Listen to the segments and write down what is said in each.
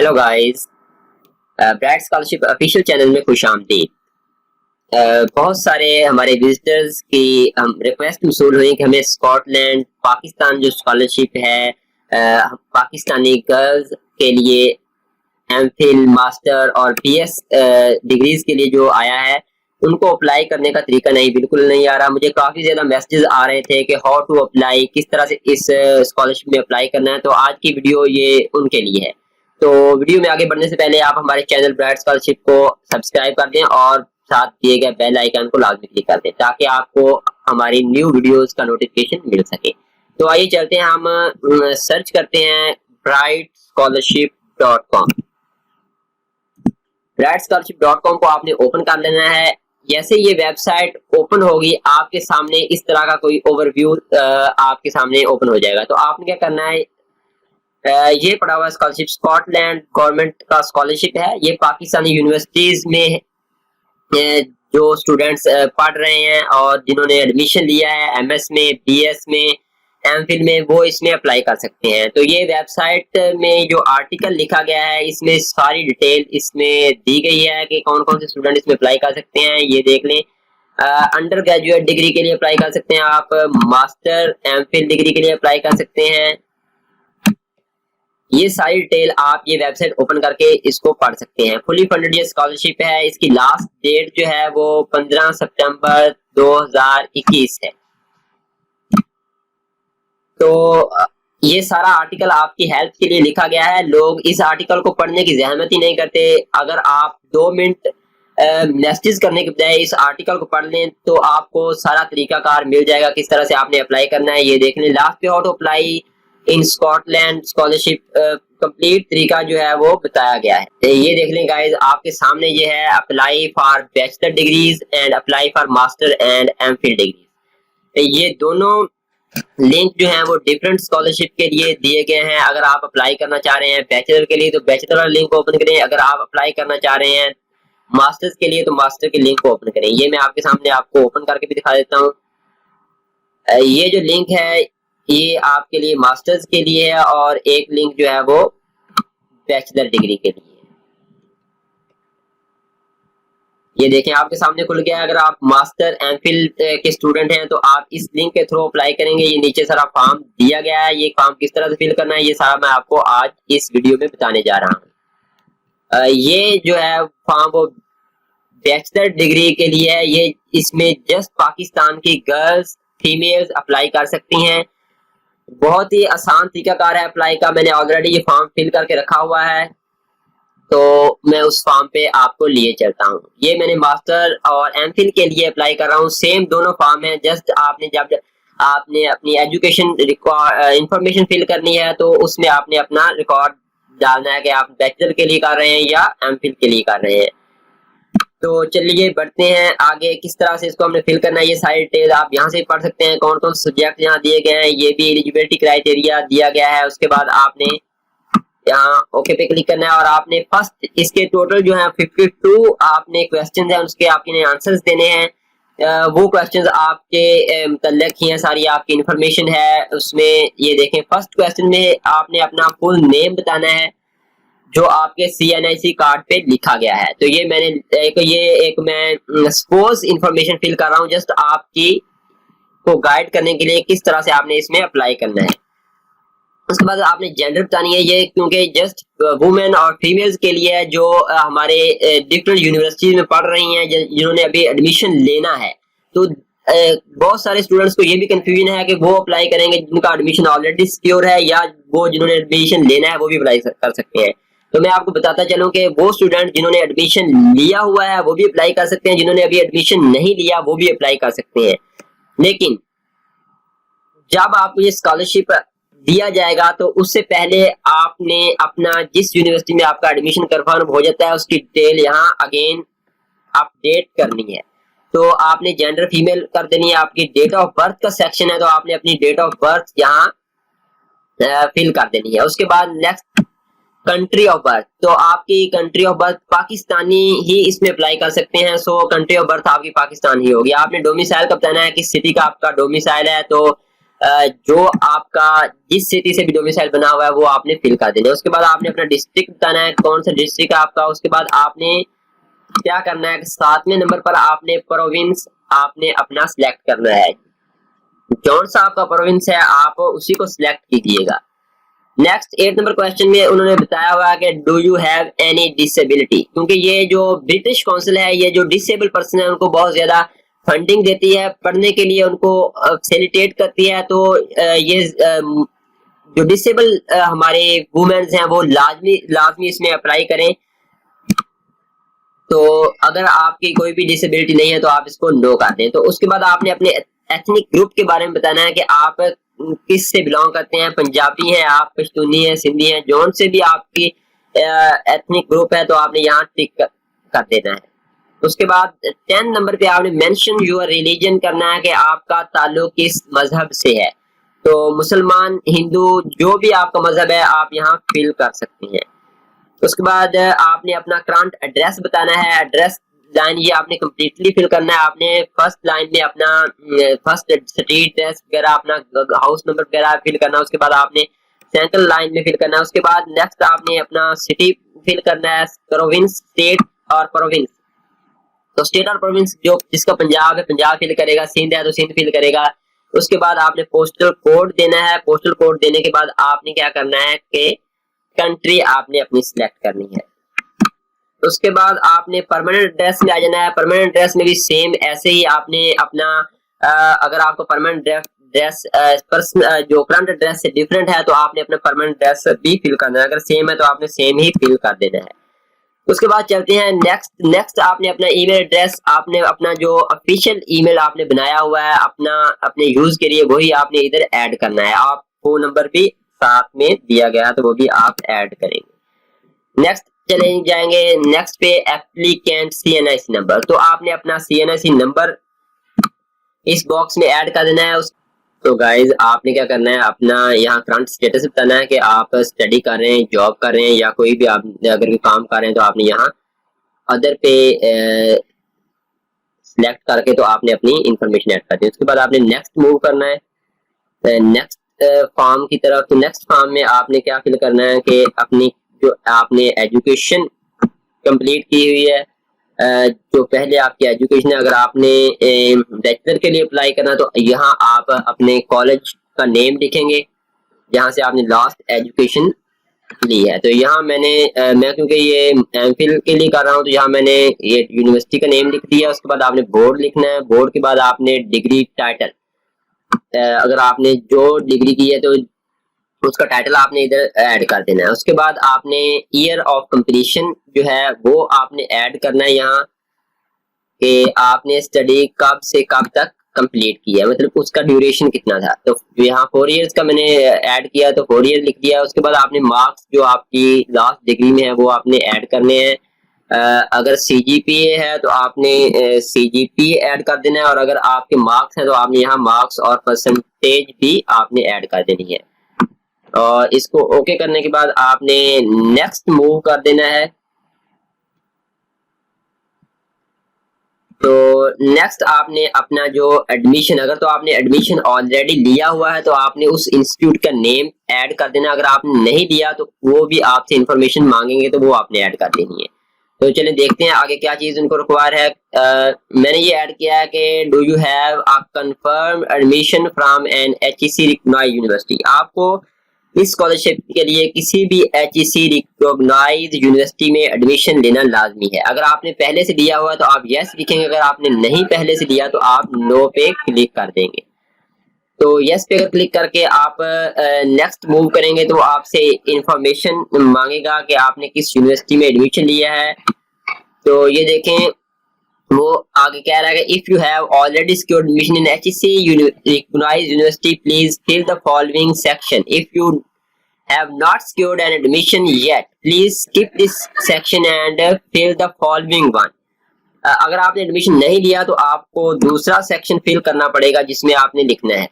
Hello guys, bright scholarship official channel में खुश आमदीद। बहुत सारे हमारे विजिटर्स की रिक्वेस्ट मसूल हुई कि हमें स्कॉटलैंड पाकिस्तान जो स्कॉलरशिप है पाकिस्तानी गर्ल्स के लिए एमफिल मास्टर और पीएस डिग्रीज के लिए जो आया है उनको अप्लाई करने का तरीका बिल्कुल नहीं आ रहा। मुझे काफी ज्यादा मैसेजेस आ रहे थे कि हाउ टू अप्लाई, किस तरह से इस स्कॉलरशिप में अप्लाई करना है। तो आज की वीडियो ये उनके लिए है। तो वीडियो में आगे बढ़ने से पहले आप हमारे चैनल ब्राइट स्कॉलरशिप को सब्सक्राइब कर दें और साथ दिए गए बेल आइकन को लाजमी क्लिक कर दें ताकि आपको हमारी न्यू वीडियोस का नोटिफिकेशन मिल सके। तो आइए चलते हैं, हम सर्च करते हैं brightscholarship.com। brightscholarship.com को आपने ओपन कर लेना है। जैसे ये वेबसाइट ओपन होगी आपके सामने इस तरह का कोई ओवरव्यू आपके सामने ओपन हो जाएगा। तो आपने क्या करना है, ये पढ़ा हुआ स्कॉलरशिप स्कॉटलैंड गवर्नमेंट का स्कॉलरशिप है। ये पाकिस्तानी यूनिवर्सिटीज में जो स्टूडेंट्स पढ़ रहे हैं और जिन्होंने एडमिशन लिया है एमएस में, बीएस में, एमफिल में, वो इसमें अप्लाई कर सकते हैं। तो ये वेबसाइट में जो आर्टिकल लिखा गया है इसमें सारी डिटेल इसमें दी गई है कि कौन कौन से स्टूडेंट इसमें अप्लाई कर सकते हैं। ये देख लें, अंडर ग्रेजुएट डिग्री के लिए अप्लाई कर सकते हैं आप, मास्टर एमफिल डिग्री के लिए अप्लाई कर सकते हैं। ये सारी डिटेल आप ये वेबसाइट ओपन करके इसको पढ़ सकते हैं। फुली फंडेड ये स्कॉलरशिप है। इसकी लास्ट डेट जो है वो 15 सितंबर 2021 है। तो ये सारा आर्टिकल आपकी हेल्प के लिए लिखा गया है। लोग इस आर्टिकल को पढ़ने की जहमत ही नहीं करते। अगर आप 2 मिनट मैसेज करने के बजाय इस आर्टिकल को पढ़ लें तो आपको सारा तरीकाकार मिल जाएगा किस तरह से आपने अप्लाई करना है। ये देख लें, लास्ट पे how to apply in Scotland scholarship complete तरीका जो है वो बताया गया है। ये देख लें गाइस, आपके सामने ये है apply for bachelor degrees and apply for master and MPhil degrees. ये दोनों लिंक जो है वो डिफरेंट स्कॉलरशिप के लिए दिए गए हैं। अगर आप अप्लाई करना चाह रहे हैं बैचलर के लिए तो बैचलर वाला लिंक ओपन करें। अगर आप अप्लाई करना चाह रहे हैं मास्टर्स के लिए तो मास्टर के लिंक को ओपन करें। ये मैं आपके सामने आपको ओपन करके भी दिखा देता हूँ। ये जो लिंक है ये आपके लिए मास्टर्स के लिए है और एक लिंक जो है वो बैचलर डिग्री के लिए। ये देखें आपके सामने खुल गया है। अगर आप मास्टर एमफिल के स्टूडेंट हैं तो आप इस लिंक के थ्रू अप्लाई करेंगे। ये नीचे सारा फॉर्म दिया गया है। ये फॉर्म किस तरह से फिल करना है ये सारा मैं आपको आज इस वीडियो में बताने जा रहा हूँ। ये जो है फॉर्म वो बैचलर डिग्री के लिए है। ये इसमें जस्ट पाकिस्तान की गर्ल्स फीमेल्स अप्लाई कर सकती हैं। बहुत ही आसान तरीकाकार है अप्लाई का। मैंने ऑलरेडी ये फॉर्म फिल करके रखा हुआ है तो मैं उस फॉर्म पे आपको लिए चलता हूँ। ये मैंने मास्टर और एमफिल के लिए अप्लाई कर रहा हूँ। सेम दोनों फॉर्म है। जस्ट आपने जब आपने अपनी एजुकेशन इंफॉर्मेशन फिल करनी है तो उसमें आपने अपना रिकॉर्ड डालना है कि आप बैचलर के लिए कर रहे हैं या एमफिल के लिए कर रहे हैं। तो चलिए बढ़ते हैं आगे, किस तरह से इसको हमने फिल करना है। ये सारी डिटेल आप यहाँ से पढ़ सकते हैं। कौन कौन सब्जेक्ट यहाँ दिए गए हैं, ये भी एलिजिबिलिटी क्राइटेरिया दिया गया है। उसके बाद आपने यहाँ ओके पे क्लिक करना है और आपने फर्स्ट इसके टोटल जो है 52 आपने क्वेश्चन है उसके आपने आंसर्स देने हैं। वो क्वेश्चंस आपके मुतल्लिक ही हैं, सारी आपकी इंफॉर्मेशन है उसमें। ये देखें, फर्स्ट क्वेश्चन में आपने अपना फुल नेम बताना है जो आपके CNIC कार्ड पे लिखा गया है। तो ये मैंने मैं सपोज इंफॉर्मेशन फिल कर रहा हूँ जस्ट आपकी को गाइड करने के लिए किस तरह से आपने इसमें अप्लाई करना है। उसके बाद आपने जेंडर बतानी है। ये क्योंकि जस्ट वुमेन और फीमेल्स के लिए है जो हमारे डिफरेंट यूनिवर्सिटीज में पढ़ रही हैं जिन्होंने अभी एडमिशन लेना है। तो बहुत सारे स्टूडेंट्स को ये भी कंफ्यूजन है कि वो अप्लाई करेंगे जिनका एडमिशन ऑलरेडी सिक्योर है या वो जिन्होंने एडमिशन लेना है वो भी अप्लाई कर सकते हैं। तो मैं आपको बताता चलूं कि वो स्टूडेंट जिन्होंने एडमिशन लिया हुआ है वो भी अप्लाई कर सकते हैं, जिन्होंने अभी एडमिशन नहीं लिया वो भी अप्लाई कर सकते हैं। लेकिन जब आपको ये स्कॉलरशिप दिया जाएगा तो उससे पहले आपने अपना जिस यूनिवर्सिटी में आपका एडमिशन कंफर्म हो जाता है उसकी डिटेल यहाँ अगेन अपडेट करनी है। तो आपने जेंडर फीमेल कर देनी है। आपकी डेट ऑफ बर्थ का सेक्शन है तो आपने अपनी डेट ऑफ बर्थ यहाँ फिल कर देनी है। उसके बाद नेक्स्ट कंट्री ऑफ बर्थ, तो आपकी कंट्री ऑफ बर्थ पाकिस्तानी ही इसमें अप्लाई कर सकते हैं। सो कंट्री ऑफ बर्थ आपकी पाकिस्तान ही होगी। आपने डोमिसाइल का बताना है किस सिटी का आपका डोमिसाइल है। तो जो आपका जिस सिटी से भी डोमिसाइल बना हुआ है वो आपने फिल कर देना है। उसके बाद आपने अपना डिस्ट्रिक्ट बताना है, कौन सा डिस्ट्रिक्ट है आपका। उसके बाद आपने क्या करना है, 7वें नंबर पर आपने प्रोविंस आपने अपना सिलेक्ट करना है। कौन सा आपका प्रोविंस है आप उसी को सिलेक्ट कीजिएगा। नेक्स्ट 8 नंबर क्वेश्चन में उन्होंने बताया हुआ है कि do you have any disability, क्योंकि ये जो ब्रिटिश काउंसिल है ये जो डिसेबल पर्सन है उनको बहुत ज्यादा फंडिंग देती है, पढ़ने के लिए उनको फैसिलिटेट करती है। तो ये जो डिसेबल हमारे वुमेन्स हैं वो लाजमी इसमें अप्लाई करें। तो अगर आपकी कोई भी डिसेबिलिटी नहीं है तो आप इसको नो कर दें। तो उसके बाद आपने अपने एथनिक ग्रुप के बारे में बताना है कि आप किस से बिलोंग करते हैं, पंजाबी हैं आप, पश्तूनी है, सिंधी है, जौन से भी आपकी एथनिक ग्रुप है तो आपने यहाँ टिक कर देना है। उसके बाद 10 नंबर पे आपने मेंशन योर रिलीजन करना है कि आपका ताल्लुक किस मजहब से है। तो मुसलमान, हिंदू, जो भी आपका मजहब है आप यहाँ फिल कर सकते हैं। उसके बाद आपने अपना करंट एड्रेस बताना है। एड्रेस लाइन ये आपने कंप्लीटली फिल करना है। आपने फर्स्ट लाइन में अपना फर्स्ट स्ट्रीट एड्रेस वगैरह, अपना हाउस नंबर वगैरह फिल करना है। उसके बाद आपने सेंट्रल लाइन में फिल करना है। उसके बाद नेक्स्ट आपने अपना सिटी फिल करना है, प्रोविंस, स्टेट और प्रोविंस। तो स्टेट और प्रोविंस जो जिसका पंजाब है पंजाब फिल करेगा, सिंध है तो सिंध फिल करेगा। उसके बाद आपने पोस्टल कोड देना है। पोस्टल कोड देने के बाद आपने क्या करना है कि कंट्री आपने अपनी सिलेक्ट करनी है। उसके बाद आपने परमानेंट एड्रेस में आ जाना है। परमानेंट एड्रेस में भी सेम ऐसे ही आपने अपना अगर आपको परमानेंट एड्रेस जो करंट एड्रेस से डिफरेंट है तो आपने अपना परमानेंट एड्रेस भी फिल करना है। अगर सेम है तो आपने सेम ही फिल कर देना है। उसके बाद चलते हैं नेक्स्ट आपने अपना ईमेल एड्रेस, आपने अपना जो ऑफिशियल ईमेल आपने बनाया हुआ है अपने यूज के लिए वही आपने इधर ऐड करना है। आप फोन नंबर भी साथ में दिया गया है तो वो भी आप ऐड करेंगे। नेक्स्ट चले जाएंगे नेक्स्ट पे एप्लीकेंट CNIC नंबर। तो आपने अपना CNIC नंबर इस बॉक्स में ऐड कर देना है। तो गाइज आपने क्या करना है, अपना यहाँ करंट स्टेटस बताना है कि आप स्टडी कर रहे हैं, जॉब कर रहे हैं या कोई भी आप अगर कोई काम कर रहे हैं तो आपने यहाँ अदर पे सिलेक्ट करके तो आपने अपनी इंफॉर्मेशन ऐड कर दी। उसके बाद आपने नेक्स्ट मूव करना है नेक्स्ट फॉर्म की तरफ। तो नेक्स्ट फॉर्म में आपने क्या फिल करना है कि अपनी जो आपने एजुकेशन कंप्लीट की हुई है, जो पहले आपकी एजुकेशन है, अगर आपने बैचलर के लिए अप्लाई करना तो यहाँ आप अपने कॉलेज का नेम लिखेंगे जहाँ से आपने लास्ट एजुकेशन ली है। तो यहाँ मैं क्योंकि ये एमफिल के लिए कर रहा हूँ तो यहाँ मैंने ये यूनिवर्सिटी का नेम लिख दिया। उसके बाद आपने बोर्ड लिखना है। बोर्ड के बाद आपने डिग्री टाइटल, अगर आपने जो डिग्री की है तो उसका टाइटल आपने इधर ऐड कर देना है। उसके बाद आपने ईयर ऑफ कंप्लीशन जो है वो आपने ऐड करना है यहाँ कि आपने स्टडी कब से कब तक कंप्लीट किया, मतलब उसका ड्यूरेशन कितना था। तो यहाँ 4 इयर्स का मैंने ऐड किया तो 4 ईयर लिख दिया। उसके बाद आपने मार्क्स जो आपकी लास्ट डिग्री में है वो आपने ऐड करने हैं। अगर CGPA है तो आपने CGPA ऐड कर देना है और अगर आपके मार्क्स हैं तो आपने यहाँ मार्क्स और परसेंटेज भी आपने ऐड कर देनी है। और इसको ओके करने के बाद आपने नेक्स्ट मूव कर देना है। तो नेक्स्ट आपने अपना जो एडमिशन, अगर तो आपने एडमिशन ऑलरेडी लिया हुआ है तो आपने उस इंस्टीट्यूट का नेम ऐड कर देना। अगर आपने नहीं लिया तो वो भी आपसे इंफॉर्मेशन मांगेंगे तो वो आपने ऐड कर देनी है। तो चलिए देखते हैं आगे क्या चीज उनको रिक्वायर है। मैंने ये ऐड किया है कि do you have a confirm admission from an HEC recognised university. आपको इस स्कॉलरशिप के लिए किसी भी HEC रिकॉग्नाइज्ड यूनिवर्सिटी में एडमिशन लेना लाजमी है। अगर आपने पहले से लिया हुआ है तो आप यस लिखेंगे, अगर आपने नहीं पहले से लिया तो आप नो पे क्लिक कर देंगे। तो यस पे अगर क्लिक करके आप नेक्स्ट मूव करेंगे तो आपसे इंफॉर्मेशन मांगेगा कि आपने किस यूनिवर्सिटी में एडमिशन लिया है। तो ये देखें वो आगे कह रहा है कि if you have already secured admission in HEC recognized university please fill the following section. If you have not secured an admission yet please skip this section and fill the following one. अगर आपने admission नहीं लिया तो आपको दूसरा section fill करना पड़ेगा जिसमें आपने लिखना है,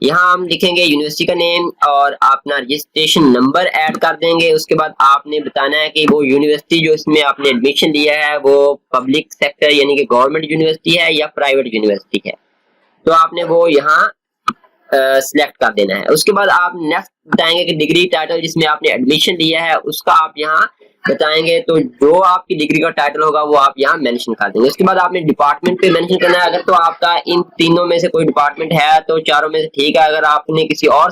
यहाँ हम लिखेंगे यूनिवर्सिटी का नेम और अपना रजिस्ट्रेशन नंबर ऐड कर देंगे। उसके बाद आपने बताना है कि वो यूनिवर्सिटी जो इसमें आपने एडमिशन लिया है वो पब्लिक सेक्टर यानी कि गवर्नमेंट यूनिवर्सिटी है या प्राइवेट यूनिवर्सिटी है। तो आपने वो यहाँ सिलेक्ट कर देना है। उसके बाद आप नेक्स्ट बताएंगे कि डिग्री टाइटल जिसमें आपने एडमिशन लिया है उसका आप यहाँ बताएंगे, तो जो आपकी डिग्री का टाइटल होगा वो आप यहाँ मेंशन कर देंगे। उसके बाद आपने डिपार्टमेंट पे मेंशन करना है। अगर तो आपका इन तीनों में से कोई डिपार्टमेंट है तो चारों में से ठीक है, अगर आपने किसी और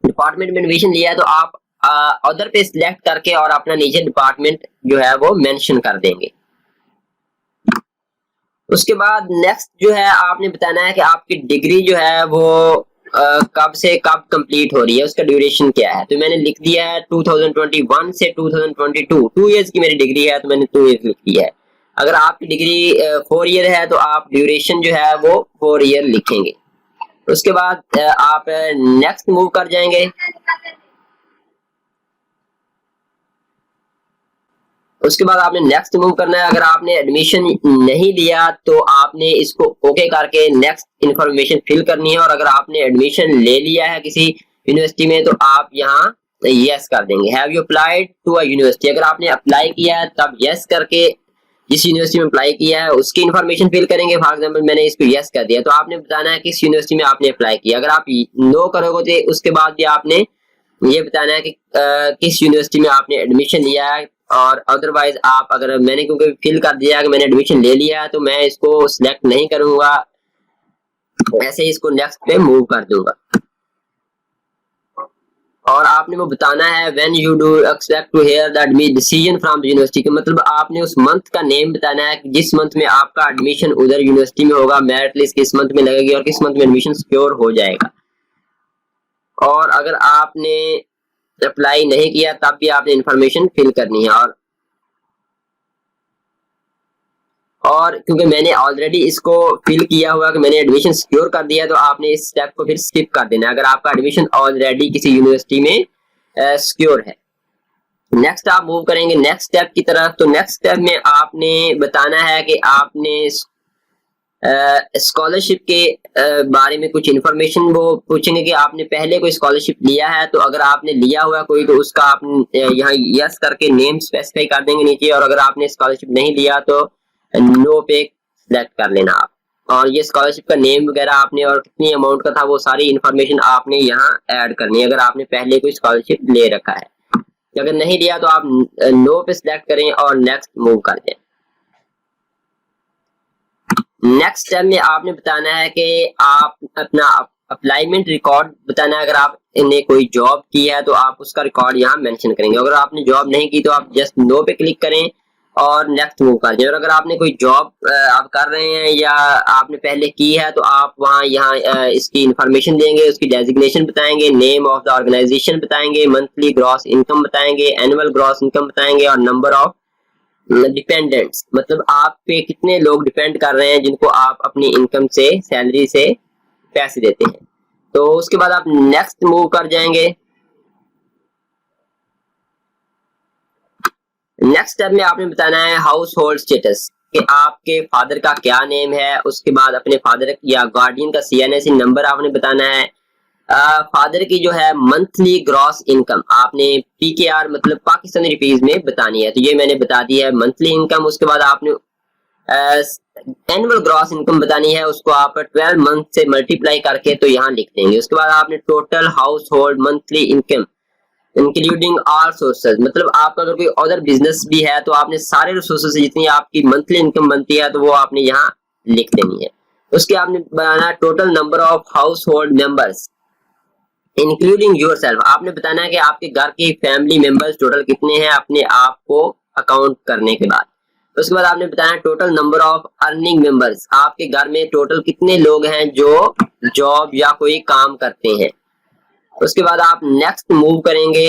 डिपार्टमेंट में एडमिशन लिया है तो आप अदर पे सिलेक्ट करके और अपना नीचे डिपार्टमेंट जो है वो मेंशन कर देंगे। उसके बाद नेक्स्ट जो है आपने बताना है कि आपकी डिग्री जो है वो कब से कब कंप्लीट हो रही है, उसका ड्यूरेशन क्या है। तो मैंने लिख दिया है 2021 से 2022, 2 इयर्स की मेरी डिग्री है तो मैंने 2 इयर्स लिख दिया है। अगर आपकी डिग्री 4 ईयर है तो आप ड्यूरेशन जो है वो 4 ईयर लिखेंगे। उसके बाद आप नेक्स्ट मूव कर जाएंगे। उसके बाद आपने नेक्स्ट मूव करना है। अगर आपने एडमिशन नहीं लिया तो आपने इसको ओके करके नेक्स्ट इन्फॉर्मेशन फिल करनी है, और अगर आपने एडमिशन ले लिया है किसी यूनिवर्सिटी में तो आप यहाँ यस कर देंगे। Have you applied to a university, अगर आपने अप्लाई किया है तब यस करके जिस यूनिवर्सिटी में अप्लाई किया है उसकी इन्फॉर्मेशन फिल करेंगे। फॉर एग्जाम्पल मैंने इसको यस कर दिया तो आपने बताना है किस यूनिवर्सिटी में आपने अप्लाई किया। अगर आप नो करोगे तो उसके बाद भी आपने ये बताना है कि किस यूनिवर्सिटी में आपने एडमिशन लिया है, और अदरवाइज आप अगर मैंने क्योंकि फिल कर दिया कि मैंने एडमिशन ले लिया है तो मैं इसको सिलेक्ट नहीं करूंगा, ऐसे ही इसको नेक्स्ट पे मूव कर दूंगा। और आपने वो बताना है when you do expect to hear the decision from the university, के मतलब आपने उस मंथ का नेम बताना है कि जिस मंथ में आपका एडमिशन उधर यूनिवर्सिटी में होगा, मेरिट लिस्ट किस मंथ में लगेगी और किस मंथ में एडमिशन सिक्योर हो जाएगा। और अगर आपने अप्लाई नहीं किया तब भी आपने इंफॉर्मेशन फिल करनी है। और क्योंकि मैंने ऑलरेडी इसको फिल किया हुआ कि मैंने एडमिशन सिक्योर कर दिया तो आपने इस स्टेप को फिर स्किप कर देना है अगर आपका एडमिशन ऑलरेडी किसी यूनिवर्सिटी में सिक्योर है। नेक्स्ट आप मूव करेंगे नेक्स्ट स्टेप की तरफ। तो नेक्स्ट स्टेप में आपने बताना है कि आपने स्कॉलरशिप के बारे में कुछ इन्फॉर्मेशन वो पूछेंगे कि आपने पहले कोई स्कॉलरशिप लिया है, तो अगर आपने लिया हुआ कोई तो उसका आप यहाँ यस करके नेम स्पेसिफाई कर देंगे नीचे, और अगर आपने स्कॉलरशिप नहीं लिया तो नो पे सिलेक्ट कर लेना आप। और ये स्कॉलरशिप का नेम वगैरह आपने और कितनी अमाउंट का था वो सारी इन्फॉर्मेशन आपने यहाँ ऐड करनी है अगर आपने पहले कोई स्कॉलरशिप ले रखा है। अगर नहीं लिया तो आप नो पे सिलेक्ट करें और नेक्स्ट मूव कर दें। नेक्स्ट स्टेप में आपने बताना है कि आप अपना अप्लाईमेंट रिकॉर्ड बताना है। अगर आपने कोई जॉब की है तो आप उसका रिकॉर्ड यहाँ मेंशन करेंगे। अगर आपने जॉब नहीं की तो आप जस्ट नो पे क्लिक करें और नेक्स्ट मूव कर दें। और अगर आपने कोई जॉब आप कर रहे हैं या आपने पहले की है तो आप वहाँ यहाँ इसकी इंफॉर्मेशन देंगे, उसकी डेजिग्नेशन बताएंगे, नेम ऑफ द ऑर्गेनाइजेशन बताएंगे, मंथली ग्रॉस इनकम बताएंगे, एनुअल ग्रॉस इनकम बताएंगे, और नंबर ऑफ डिपेंडेंट्स मतलब आप पे कितने लोग डिपेंड कर रहे हैं जिनको आप अपनी इनकम से सैलरी से पैसे देते हैं। तो उसके बाद आप नेक्स्ट मूव कर जाएंगे। नेक्स्ट स्टेप में आपने बताना है हाउस होल्ड स्टेटस कि आपके फादर का क्या नेम है। उसके बाद अपने फादर या गार्डियन का CNSE नंबर आपने बताना है। फादर की जो है मंथली ग्रॉस इनकम आपने PKR मतलब पाकिस्तानी रुपीस में बतानी है, तो ये मैंने बता दी है मंथली इनकम। उसके बाद आपने एनुअल ग्रॉस इनकम बतानी है, उसको आप 12 मंथ से मल्टीप्लाई करके तो यहाँ लिख देंगे। उसके बाद आपने total house hold monthly income including all sources मतलब आपका अगर कोई अदर बिजनेस भी है तो आपने सारे रिसोर्सेज से जितनी आपकी मंथली इनकम बनती है तो वो आपने यहाँ लिख देनी है। उसके आपने बनाना total number of household members including yourself, आपने बताना है कि आपके घर के फैमिली मेंबर्स टोटल कितने हैं अपने आप को अकाउंट करने के बाद। उसके बाद आपने बताया total number of earning members, आपके घर में टोटल कितने लोग हैं जो जॉब या कोई काम करते हैं। उसके बाद आप नेक्स्ट मूव करेंगे।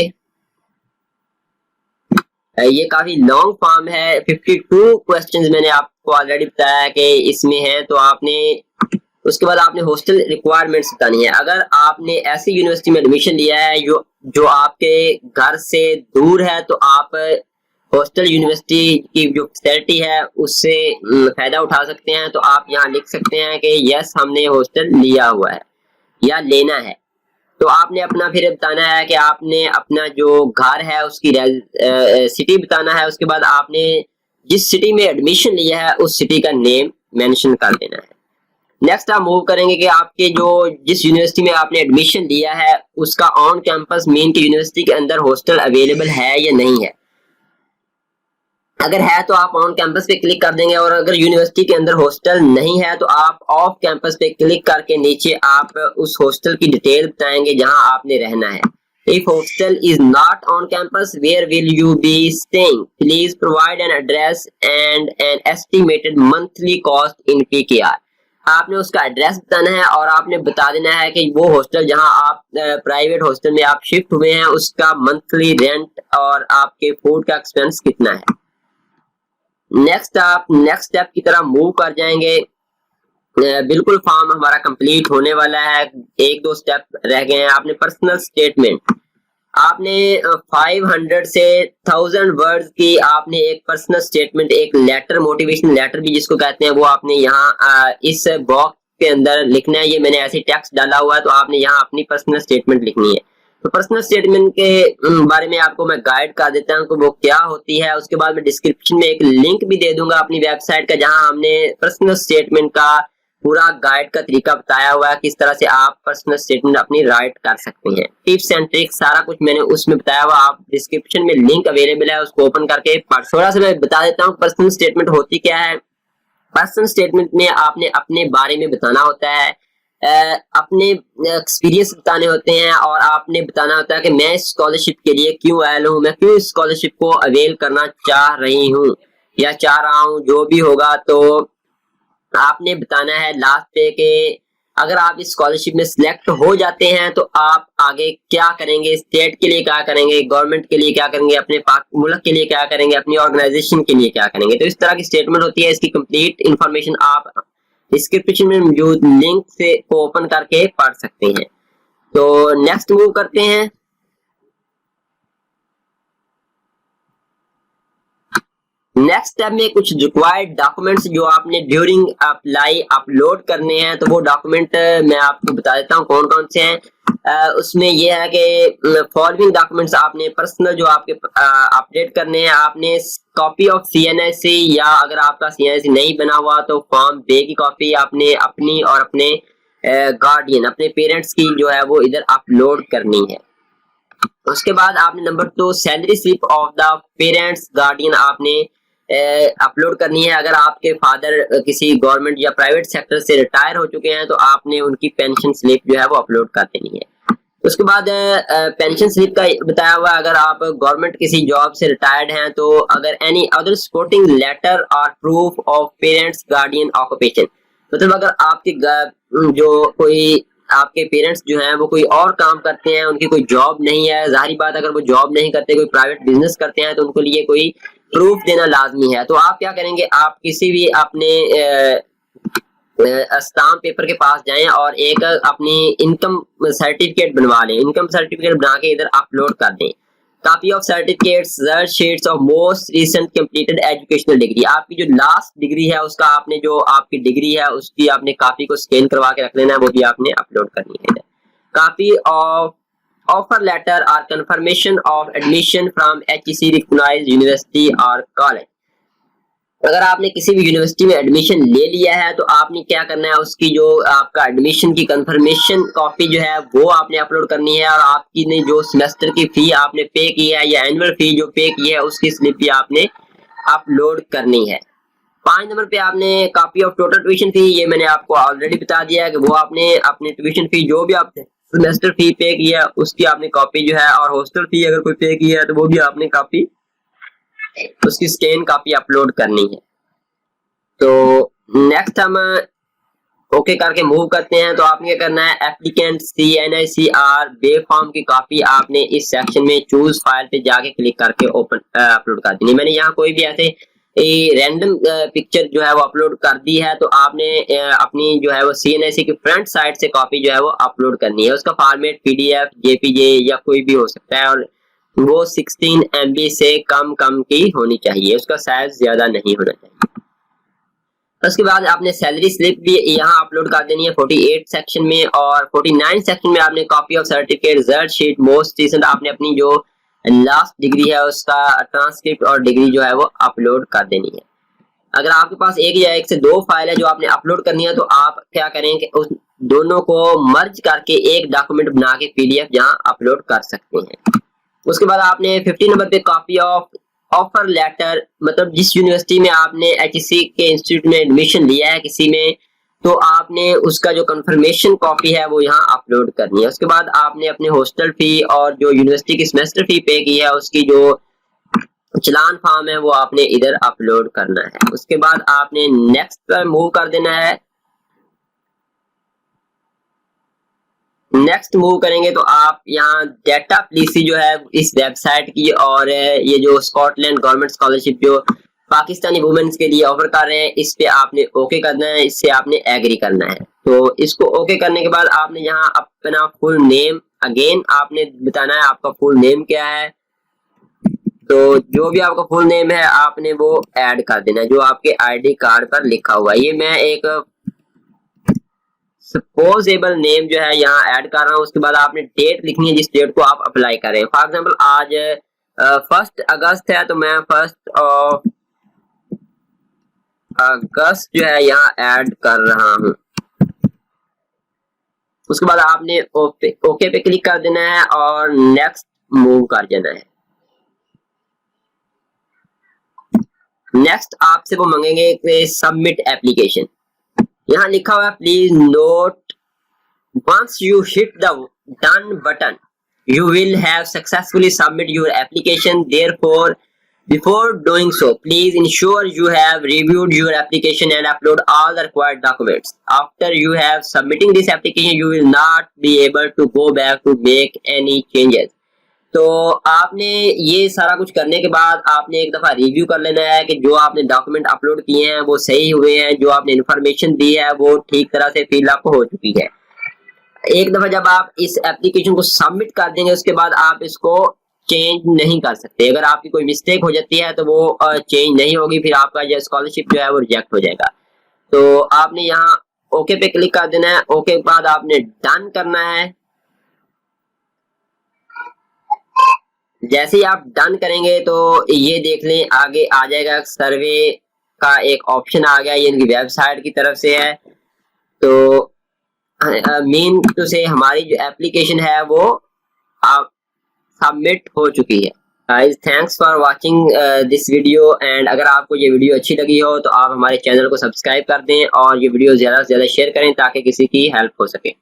ये काफी लॉन्ग फॉर्म है, 52 क्वेश्चंस मैंने आपको ऑलरेडी बताया कि इसमें है। तो आपने उसके बाद आपने हॉस्टल रिक्वायरमेंट्स बतानी है। अगर आपने ऐसी यूनिवर्सिटी में एडमिशन लिया है जो आपके घर से दूर है तो आप हॉस्टल यूनिवर्सिटी की जो फैसिलिटी है उससे फायदा उठा सकते हैं। तो आप यहाँ लिख सकते हैं कि यस हमने हॉस्टल लिया हुआ है या लेना है। तो आपने अपना फिर बताना है कि आपने अपना जो घर है उसकी सिटी बताना है। उसके बाद आपने जिस सिटी में एडमिशन लिया है उस सिटी का नेम मेंशन कर देना है। नेक्स्ट आप मूव करेंगे कि आपके जो जिस यूनिवर्सिटी में आपने एडमिशन लिया है उसका ऑन कैंपस मीन की यूनिवर्सिटी के अंदर हॉस्टल अवेलेबल है या नहीं है। अगर है तो आप ऑन कैंपस पे क्लिक कर देंगे, और अगर यूनिवर्सिटी के अंदर हॉस्टल नहीं है तो आप ऑफ कैंपस पे क्लिक करके नीचे आप उस हॉस्टल की डिटेल बताएंगे जहां आपने रहना है। If hostel is not on campus, where will you be staying? Please provide an address and an estimated monthly cost in PKR. आपने उसका एड्रेस बताना है और आपने बता देना है कि वो हॉस्टल जहां आप प्राइवेट हॉस्टल में आप शिफ्ट हुए हैं उसका मंथली रेंट और आपके फूड का एक्सपेंस कितना है। नेक्स्ट आप नेक्स्ट स्टेप की तरह मूव कर जाएंगे। बिल्कुल फॉर्म हमारा कंप्लीट होने वाला है, एक दो स्टेप रह गए हैं। आपने पर्सनल स्टेटमेंट आपने 500 से 1000 वर्ड्स की आपने एक पर्सनल स्टेटमेंट, एक लेटर, मोटिवेशनल लेटर भी जिसको कहते हैं, वो आपने यहाँ इस बॉक्स के अंदर लिखना है। ये मैंने ऐसे टेक्स्ट डाला हुआ है तो आपने यहाँ अपनी पर्सनल स्टेटमेंट लिखनी है। तो पर्सनल स्टेटमेंट के बारे में आपको मैं गाइड कर देता हूँ कि वो क्या होती है। उसके बाद मैं डिस्क्रिप्शन में एक लिंक भी दे दूंगा अपनी वेबसाइट का, जहां हमने पर्सनल स्टेटमेंट का पूरा गाइड का तरीका बताया हुआ है, किस तरह से आप पर्सनल स्टेटमेंट अपनी राइट कर सकते हैं। टिप्स एंड ट्रिक्स सारा कुछ मैंने उसमें बताया हुआ, आप डिस्क्रिप्शन में लिंक अवेलेबल है, उसको ओपन करके थोड़ा सा मैं बता देता हूँ पर्सनल स्टेटमेंट होती क्या है। पर्सनल स्टेटमेंट में आपने अपने बारे में बताना होता है, अपने एक्सपीरियंस बताने होते हैं, और आपने बताना होता है कि मैं स्कॉलरशिप के लिए क्यों आया हूँ, मैं क्यों स्कॉलरशिप को अवेल करना चाह रही हूँ या चाह रहा हूँ, जो भी होगा। तो आपने बताना है लास्ट पे कि अगर आप इस स्कॉलरशिप में सिलेक्ट हो जाते हैं तो आप आगे क्या करेंगे, स्टेट के लिए क्या करेंगे, गवर्नमेंट के लिए क्या करेंगे, अपने मुल्क के लिए क्या करेंगे, अपनी ऑर्गेनाइजेशन के लिए क्या करेंगे। तो इस तरह की स्टेटमेंट होती है। इसकी कंप्लीट इंफॉर्मेशन आप डिस्क्रिप्शन में मौजूद लिंक से ओपन करके पढ़ सकते हैं। तो नेक्स्ट मूव करते हैं। नेक्स्ट स्टेप में कुछ रिक्वायर्ड डॉक्यूमेंट्स जो आपने ड्यूरिंग अप्लाई अपलोड करने हैं, तो वो डॉक्यूमेंट मैं आपको बता देता हूँ कौन कौन से हैं। उसमें यह है कि फॉलोइंग डॉक्यूमेंट्स आपने पर्सनल जो आपके अपडेट करने हैं। आपने कॉपी ऑफ CNIC, या अगर आपका CNIC नहीं बना हुआ तो फॉर्म बे की कॉपी आपने अपनी और अपने गार्डियन, अपने पेरेंट्स की जो है वो इधर अपलोड करनी है। उसके बाद आपने number 2 salary slip of the parents guardian आपने अपलोड करनी है। अगर आपके फादर किसी गवर्नमेंट या प्राइवेट सेक्टर से रिटायर हो चुके हैं तो आपने उनकी पेंशन स्लिप जो है वो अपलोड कर देनी है। उसके बाद पेंशन स्लिप का बताया हुआ, अगर आप गवर्नमेंट किसी जॉब से रिटायर्ड हैं तो अगर एनी अदर सपोर्टिंग लेटर और proof of parents guardian occupation, मतलब अगर आपके जो कोई आपके पेरेंट्स जो हैं वो कोई और काम करते हैं, उनकी कोई जॉब नहीं है, जाहिर बात अगर वो जॉब नहीं करते, कोई प्राइवेट बिजनेस करते हैं, तो उनको लिए कोई प्रूफ देना लाजमी है। तो आप क्या करेंगे, आप किसी भी अपने स्टाम्प पेपर के पास जाएं और एक अपनी इनकम सर्टिफिकेट बनवा लें। इनकम सर्टिफिकेट बना के इधर अपलोड कर दें। Copy of certificates, result sheets of most recent completed educational degree, आपकी जो लास्ट डिग्री है उसका आपने जो आपकी डिग्री है उसकी आपने कॉपी को स्कैन करवा के रख लेना है, वो भी आपने अपलोड करनी है। कॉपी ऑफ ऑफर लेटर और confirmation of admission from HEC recognised university और कॉलेज, अगर आपने किसी भी यूनिवर्सिटी में एडमिशन ले लिया है तो आपने क्या करना है, उसकी जो आपका एडमिशन की कंफर्मेशन कॉपी जो है वो आपने अपलोड करनी है, और आपकी ने जो सेमेस्टर की फी आपने पे की है या एनुअल फी जो पे की है उसकी स्लिप भी आपने अपलोड करनी है। 5 नंबर पे आपने copy of total tuition fee, ये मैंने आपको ऑलरेडी बता दिया है कि वो आपने अपनी ट्यूशन फी जो भी आपने सेमेस्टर फी पे की है उसकी आपने कॉपी जो है, और हॉस्टल फी अगर कोई पे की है तो वो भी आपने कॉपी उसकी स्कैन कॉपी अपलोड करनी है। तो नेक्स्ट हम ओके करके मूव करते हैं। तो आपने क्या करना है, एप्लीकेंट CNICR बे फॉर्म की कॉपी आपने इस सेक्शन में चूज फाइल पे जाके क्लिक करके ओपन अपलोड कर देनी। मैंने यहाँ कोई भी ऐसे रैंडम पिक्चर जो है वो अपलोड कर दी है, तो आपने अपनी जो है वो CNIC की फ्रंट साइड से कॉपी जो है वो अपलोड करनी है। उसका फॉर्मेट PDF, JPG या कोई भी हो सकता है, और वो 16 MB से कम की होनी चाहिए, उसका साइज ज्यादा नहीं होना चाहिए। उसके बाद आपने सैलरी स्लिप भी यहाँ अपलोड कर देनी है 48 सेक्शन में, और 49 सेक्शन में आपने copy of certificate, result sheet, most recent आपने अपनी जो लास्ट डिग्री है उसका ट्रांसक्रिप्ट और डिग्री जो है वो अपलोड कर देनी है। अगर आपके पास एक या एक से दो फाइल है जो आपने अपलोड करनी है, तो आप क्या करें कि उस दोनों को मर्ज करके एक डॉक्यूमेंट बना के पीडीएफ यहाँ अपलोड कर सकते हैं। उसके बाद आपने 50 नंबर पे कॉपी ऑफ ऑफर लेटर, मतलब जिस यूनिवर्सिटी में आपने एचईसी के इंस्टीट्यूट में एडमिशन लिया है किसी में, तो आपने उसका जो कंफर्मेशन कॉपी है वो यहाँ अपलोड करनी है। उसके बाद आपने अपने हॉस्टल फी और जो यूनिवर्सिटी की सेमेस्टर फी पे की है उसकी जो चलान फॉर्म है वो आपने इधर अपलोड करना है। उसके बाद आपने नेक्स्ट पर मूव कर देना है। नेक्स्ट मूव करेंगे तो आप यहाँ डेटा पॉलिसी जो है इस वेबसाइट की, और ये जो स्कॉटलैंड गवर्नमेंट स्कॉलरशिप जो पाकिस्तानी वुमेन्स के लिए ऑफर कर रहे हैं, इस पे आपने ओके करना है, इससे आपने एग्री करना है। तो इसको ओके करने के बाद आपने यहाँ अपना फुल नेम अगेन आपने बताना है, आपका फुल नेम क्या है। तो जो भी आपका फुल नेम है आपने वो ऐड कर देना है जो आपके आईडी कार्ड पर लिखा हुआ है। ये मैं एक सपोजेबल नेम जो है यहाँ ऐड कर रहा हूँ। उसके बाद आपने डेट लिखनी है जिस डेट को आप अप्लाई करें। फॉर एग्जांपल आज 1 अगस्त है, तो मैं 1 अगस्त जो है यहाँ ऐड कर रहा हूँ। उसके बाद आपने ओके पे क्लिक कर देना है और नेक्स्ट मूव कर देना है। नेक्स्ट आपसे वो मांगेंगे सबमिट एप्लीकेशन। यहाँ लिखा हुआ है please note once you hit the done button you will have successfully submit your application. Therefore before doing so please ensure you have reviewed your application and upload all the required documents. After you have submitting this application you will not be able to go back to make any changes. तो आपने ये सारा कुछ करने के बाद आपने एक दफा रिव्यू कर लेना है कि जो आपने डॉक्यूमेंट अपलोड किए हैं वो सही हुए हैं, जो आपने इन्फॉर्मेशन दी है वो ठीक तरह से फिल अप हो चुकी है। एक दफा जब आप इस एप्लीकेशन को सबमिट कर देंगे उसके बाद आप इसको चेंज नहीं कर सकते। अगर आपकी कोई मिस्टेक हो जाती है तो वो चेंज नहीं होगी, फिर आपका जो स्कॉलरशिप जो है वो रिजेक्ट हो जाएगा। तो आपने यहाँ ओके पे क्लिक कर देना है। ओके के बाद आपने डन करना है। जैसे ही आप डन करेंगे तो ये देख लें आगे आ जाएगा सर्वे का एक ऑप्शन आ गया, ये इनकी वेबसाइट की तरफ से है। तो मीन टू से हमारी जो एप्लीकेशन है वो सबमिट हो चुकी है। Guys thanks for watching this video, and अगर आपको ये वीडियो अच्छी लगी हो तो आप हमारे चैनल को सब्सक्राइब कर दें और ये वीडियो ज़्यादा से ज़्यादा शेयर करें ताकि किसी की हेल्प हो सके।